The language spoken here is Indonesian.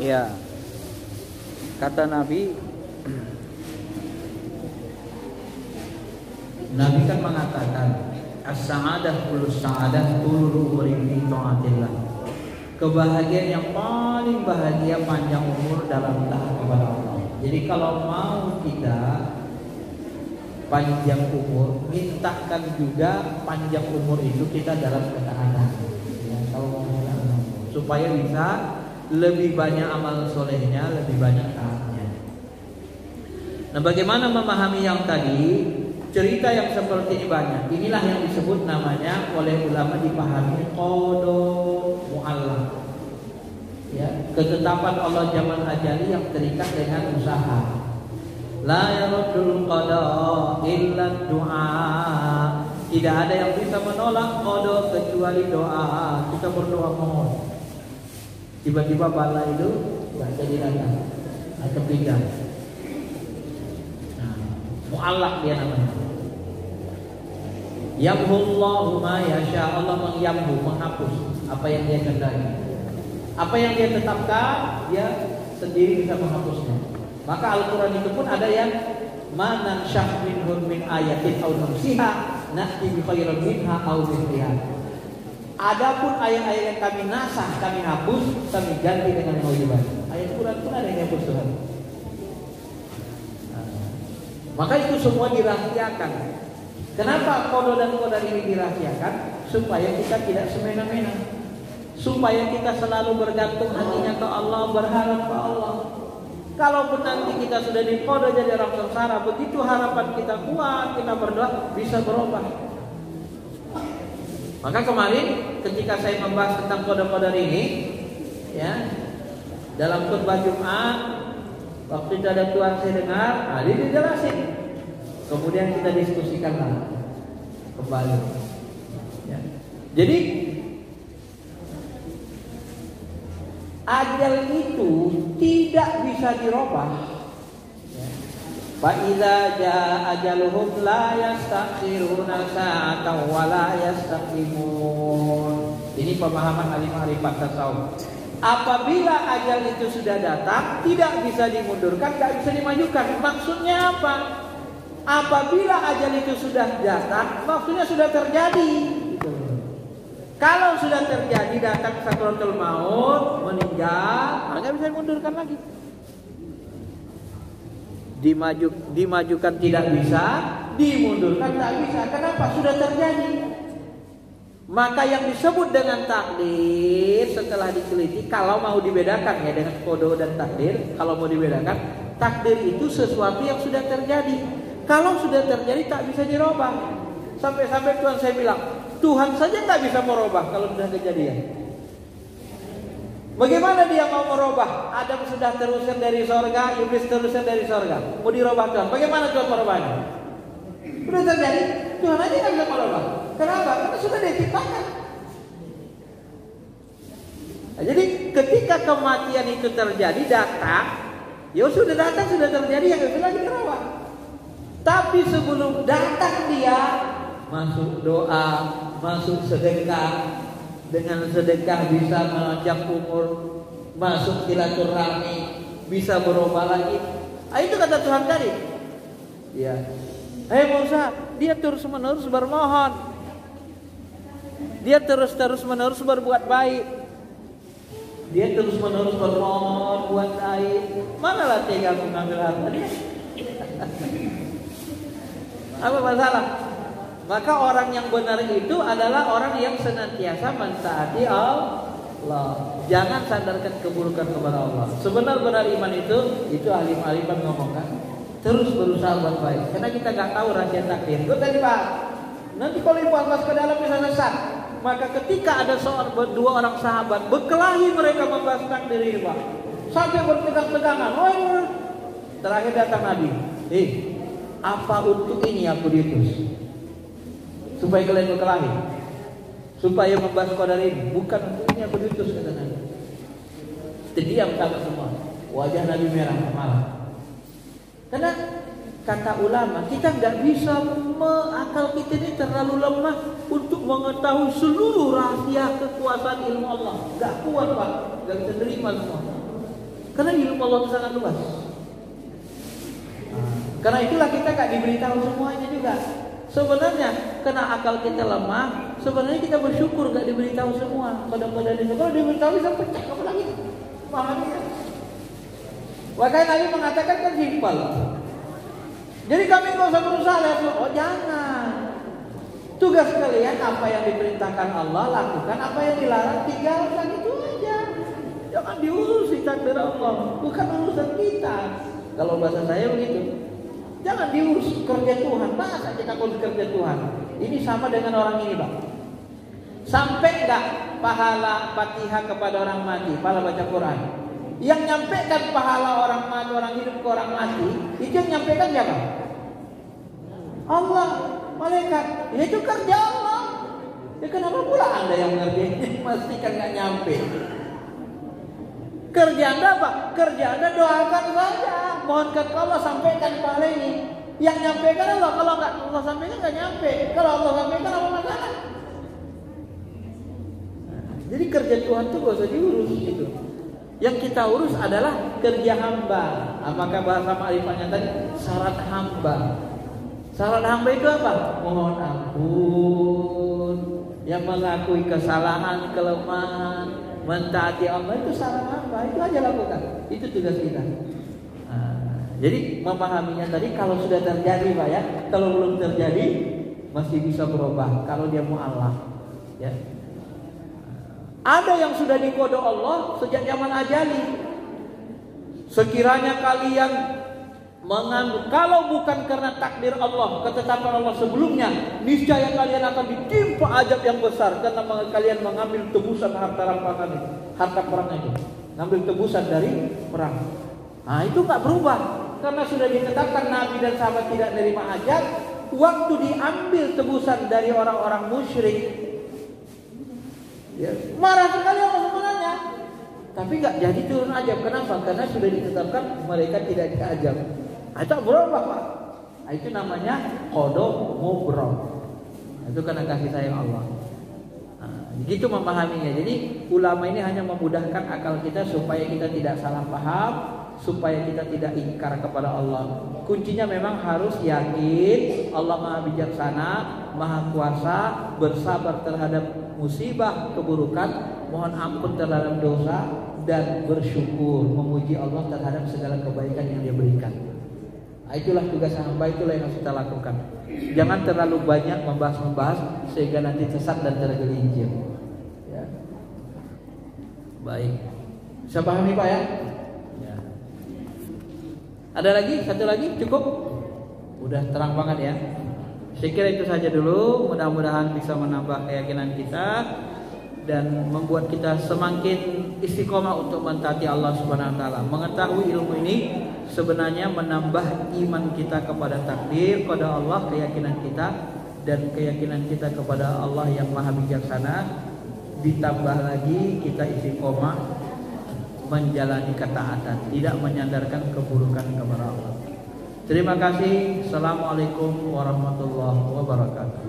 Ya, kata Nabi kan mengatakan as-sa'adah kullu sa'adah kullu umrin fi ta'atillah. Kebahagiaan yang paling bahagia panjang umur dalam taat kepada Allah. Jadi kalau mau kita panjang umur, mintakan juga panjang umur itu kita dalam ketaatan. Ya, kalau mau supaya bisa lebih banyak amal solehnya, lebih banyak taatnya. Nah, bagaimana memahami yang tadi? Cerita yang seperti ini banyak. Inilah yang disebut namanya oleh ulama dipahami qada mu'allaq. Ya, ketetapan Allah zaman ajali yang terikat dengan usaha. La yaruddul qada illa du'a. Tidak ada yang bisa menolak qada kecuali doa. Kita berdoa mohon. Tiba-tiba bala itu enggak jadi datang atau pindah. Nah, mu'allaq dia namanya. Yamhullahu ma yasha. Allah mengyamhu, menghapus apa yang dia kehendaki. Apa yang dia tetapkan, dia sendiri bisa menghapusnya. Maka Al-Quran itu pun ada yang manan syah minhum min ayatin aw nunsiha na'ti bi khairin minha aw mithliha. Adapun ayat-ayat yang kami nasah, kami hapus, kami ganti dengan yang lebih baik. Ayat Quran pun ada yang hapus Tuhan. Maka itu semua dirahasiakan. Kenapa qada dan qadar ini dirahasiakan? Supaya kita tidak semena-mena. Supaya kita selalu bergantung hatinya ke Allah, berharap ke Allah. Kalaupun nanti kita sudah diqada jadi orang sengsara, begitu harapan kita kuat, kita berdoa bisa berubah. Maka kemarin ketika saya membahas tentang qada-qadar ini, ya, dalam khutbah Jumat, waktu itu ada tuan saya dengar, dia dijelasin. Kemudian kita diskusikan lagi kembali. Ya. Jadi ajal itu tidak bisa dirubah. Fa idza jaa ajaluhum la yastakhiruna sa'atan wa la yastaqimun. Ini pemahaman ahli ma'rifat tasawuf. Apabila ajal itu sudah datang, tidak bisa dimundurkan, tidak bisa dimajukan. Maksudnya apa? Apabila ajal itu sudah datang, maksudnya sudah terjadi. Kalau sudah terjadi, datang sakratul maut, meninggal, nggak bisa dimundurkan lagi. Dimajukan tidak bisa, dimundurkan tidak bisa. Kenapa? Sudah terjadi. Maka yang disebut dengan takdir setelah diteliti, kalau mau dibedakan ya dengan qada dan takdir, kalau mau dibedakan, takdir itu sesuatu yang sudah terjadi. Kalau sudah terjadi tak bisa dirubah. Sampai-sampai Tuhan saya bilang, Tuhan saja tak bisa merubah kalau sudah kejadian. Bagaimana dia mau merubah? Adam sudah terusir dari sorga, iblis terusir dari sorga. Mau dirubah Tuhan? Bagaimana Tuhan merubahnya? Sudah terjadi, Tuhan aja tak bisa merubah. Kenapa? Karena sudah diciptakan. Nah, jadi ketika kematian itu terjadi, datang, ya sudah datang, sudah terjadi, yang bisa lagi dirubah. Tapi sebelum datang dia masuk doa, masuk sedekah. Dengan sedekah bisa menanjak umur, masuk silaturahmi, bisa berubah lagi. Itu kata Tuhan tadi. Ya. Musa, dia terus-menerus bermohon. Dia terus-menerus berbuat baik. Dia terus-menerus bermohon buat baik. Manalah tega mengambil harta dia? Apa masalah? Maka orang yang benar itu adalah orang yang senantiasa mentaati Allah. Jangan sandarkan keburukan kepada Allah. Sebenar-benar iman itu ahli-ahli ngomongkan. Terus berusaha buat baik. Karena kita nggak tahu rahasia takdir. Itu tadi Pak. Nanti kalau dibahas ke dalam bisa sesat. Maka ketika ada dua orang sahabat berkelahi mereka membahas takdir ini Pak. Sampai berpegang-pegangan. Terakhir datang Nabi. Apa untuk ini aku diutus? Supaya kalian berkelahi, supaya membahas qadar ini. Bukan untuk ini aku diutus, kata Nabi. Terdiam sama semua. Wajah Nabi merah marah. Karena kata ulama, kita nggak bisa, akal kita ini terlalu lemah untuk mengetahui seluruh rahasia kekuasaan ilmu Allah. Nggak kuat Pak, nggak bisa terima semua. Karena ilmu Allah itu sangat luas. Karena itulah kita gak diberitahu semuanya juga. Sebenarnya karena akal kita lemah, sebenarnya kita bersyukur gak diberitahu semua. Kadang-kadang itu kalau diberitahu bisa pecah kepala kita. Pahamnya. Makanya Nabi mengatakan kan simpel. Jadi kami gak usah berusaha lihat. Oh jangan. Tugas kalian apa yang diperintahkan Allah lakukan, apa yang dilarang tinggalkan, itu aja. Jangan diurusi takdir Allah, bukan urusan kita. Kalau bahasa saya begitu. Jangan diurus kerja Tuhan. Masa kita urus kerja Tuhan? Ini sama dengan orang ini, Pak. Sampai enggak pahala Fatihah kepada orang mati, pahala baca Quran? Yang nyampaikan pahala orang mati, orang hidup ke orang mati, itu yang nyampaikan siapa? Allah, malaikat. Itu kerja Allah. Ya kenapa pula Anda yang ngerjain? Pastikan enggak nyampe. Kerja Anda apa? Kerja Anda doakan saja. Mohonkan ke Allah sampaikan pahala ini. Yang nyampaikan Allah. Kalau enggak Allah sampaikan enggak nyampe. Kalau Allah sampaikan apa masalah? Jadi kerja Tuhan itu gak usah diurus gitu. Yang kita urus adalah kerja hamba. Apakah bahasa ma'rifatnya tadi? Syarat hamba. Syarat hamba itu apa? Mohon ampun. Yang mengakui kesalahan, kelemahan, mentaati Allah, itu syarat hamba. Itu aja lakukan. Itu tugas kita. Jadi memahaminya tadi kalau sudah terjadi Pak ya, kalau belum terjadi masih bisa berubah kalau dia mu'alaf ya. Ada yang sudah dikodok Allah sejak zaman ajali. Sekiranya kalian mengambil, kalau bukan karena takdir Allah, ketetapan Allah sebelumnya, niscaya kalian akan ditimpa azab yang besar karena kalian mengambil tebusan harta rampasan itu, harta perang itu, ngambil tebusan dari perang. Nah itu nggak berubah. Karena sudah ditetapkan Nabi dan sahabat tidak menerima ajab, waktu diambil tebusan dari orang-orang musyrik, ya, marah sekali Allah sebenarnya. Tapi nggak jadi turun ajab. Kenapa? Karena sudah ditetapkan mereka tidak diajab. Itu berubah Pak. Itu namanya qada mubrah. Itu karena kasih sayang Allah. Begitu memahaminya. Jadi ulama ini hanya memudahkan akal kita supaya kita tidak salah paham, supaya kita tidak ingkar kepada Allah. Kuncinya memang harus yakin Allah Maha Bijaksana, Maha Kuasa, bersabar terhadap musibah, keburukan, mohon ampun terhadap dosa, dan bersyukur, memuji Allah terhadap segala kebaikan yang Dia berikan. Nah, itulah tugas hamba, itulah yang harus kita lakukan. Jangan terlalu banyak membahas sehingga nanti sesat dan tergelincir. Ya. Baik, bisa pahami Pak ya? Ada lagi? Satu lagi? Cukup? Udah terang banget ya. Saya kira itu saja dulu. Mudah-mudahan bisa menambah keyakinan kita dan membuat kita semakin istiqomah untuk mentaati Allah Subhanahu wa taala. Mengetahui ilmu ini sebenarnya menambah iman kita kepada takdir, kepada Allah, keyakinan kita dan keyakinan kita kepada Allah yang Maha Bijaksana. Ditambah lagi kita istiqomah menjalani ketaatan, tidak menyandarkan keburukan kepada Allah. Terima kasih. Assalamualaikum warahmatullahi wabarakatuh.